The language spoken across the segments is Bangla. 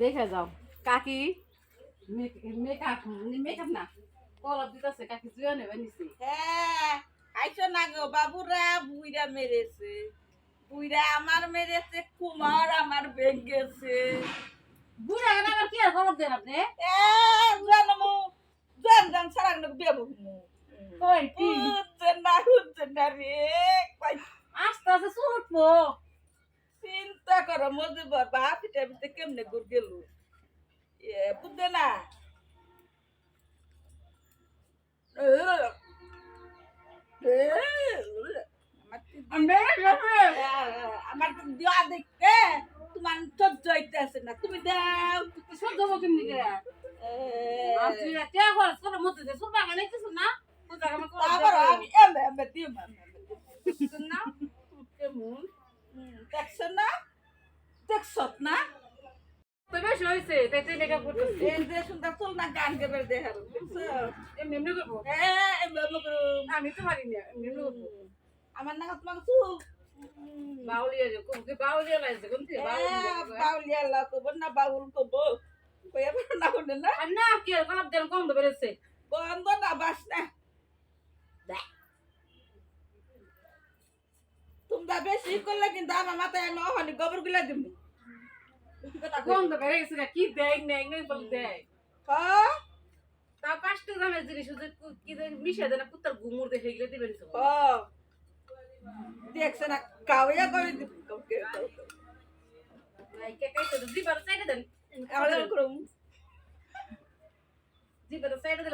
দেখে যাও কাকি মেকআপ মেকআপ না কলপ দিতেছে কাকি জুয়া নেবে নিছি হ্যাঁ আইসো না গো বাবুরা বুইরা মেরেছে বুইরা আমার মেরেছে কুমার আমার বেগ গেছে বুড়া গেলে আবার কি আর কলপ দেন আপনি এ জানমু জান সারাং নক বেবু কই কি হুজ্জে না রে কই আস্তে আস্তে সুটবো চিন্তা করো মধ্যে বাবা পিঠে পিঠে কেমনে গুর গেল এ বুঝতে না আমার তো দেওয়া দেখতে তোমার সহ্য হইতেছে না তুমি দাও সহ্য হবো কেমনি করে তুই তে খরচ করে মধ্যে দে সুরবা কেন কিছু না বুঝা কেমন তারপর আমি এমবে এমবে দিও না কেমন দেখছো না দেখছ না তো বেশ হয়েছে তাই তুই মেকআপ করতেছিস এই যে সুন্দর চুল না গান গেবে দেখার দেখছো এমনি এমনি করবো এমবে এমবে করো আমি তো পারি না এমনি এমনি করবো আমার না তোমাকে চুল বাউলিয়া যে কোন বাউলিয়া লাগছে কোন থেকে বাউলিয়া লাগবো না বাউল কবো কইয়া না কোনে না আর না কি আর কলপ দেন কম তো বেরেছে বন্ধ না বাস না তোমরা বেশি করলে কিন্তু আমার মাথায় নহনি গোবর গুলা দিমু কম তো বেড়ে গেছে না কি দেয় নেই নেই বল দেয় হ্যাঁ তা 5 টাকা দামের জিনিস ওদের কি মিশে দেয় না কুত্তার গুমুর দেখে গেলে দিবেন তো হ্যাঁ দেখছ না কাউয়া করে দিব নাই কে কাইতে তো দিবার সাইডে দেন আলো করুম দিবার সাইডে দেন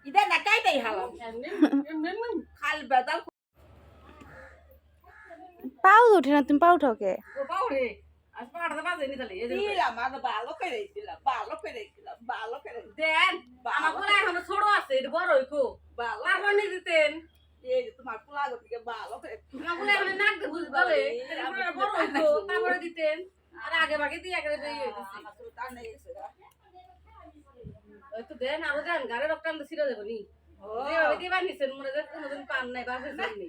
ইদা না কাইতেই হালাম খাল বেদাল পাও ওঠে না তুমি পাও ঠকে ও বাউরে আজ পাড়া বাজে নি তাহলে এই দিলাম আমি ভালো করে দিলাম ভালো করে দিলাম ভালো করে দেন আমার কোলা এখনো ছোট আছে এটা বড় হইকো ভালো তারপর নি দিতেন এই যে তোমার পোলা গো থেকে ভালো করে আমার কোলা এখনো নাক দে বুঝ গলে এটা বড় হইকো তারপরে দিতেন আর আগে ভাগে দিয়ে আগে দিয়ে হইতেছে আমার তো টানে গেছে ওই তো দেন আরো দেন গাড়ি রক্ত আনতে ছিড়ে দেবো নি যেভাবে দিবার নিছেন মনে হয় কোনোদিন পান নাই বা হয়েছেন নি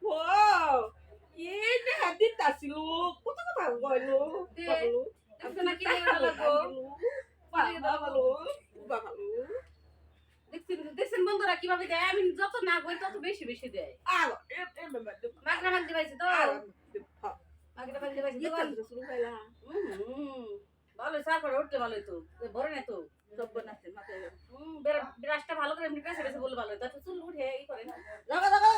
ও এই যে হাতি তাছিল কত কথা কইলো বাবলু দেখছো না কি ভালো লাগো বাবলু বাবলু দেখছেন বন্ধুরা কিভাবে দেয় আমি যত না কই তত বেশি বেশি দেয় আলো এ মাগরা মাগদি পাইছে তো মাগরা মাগদি পাইছে তো শুরু হইলা ভালো সার করে উঠতে ভালোই তো বড় না তো সব বানাতে মাথায় বিরাজটা ভালো করে এমনি পেছে পেছে বলে ভালো তো চুল উঠে ই করে না লাগা লাগা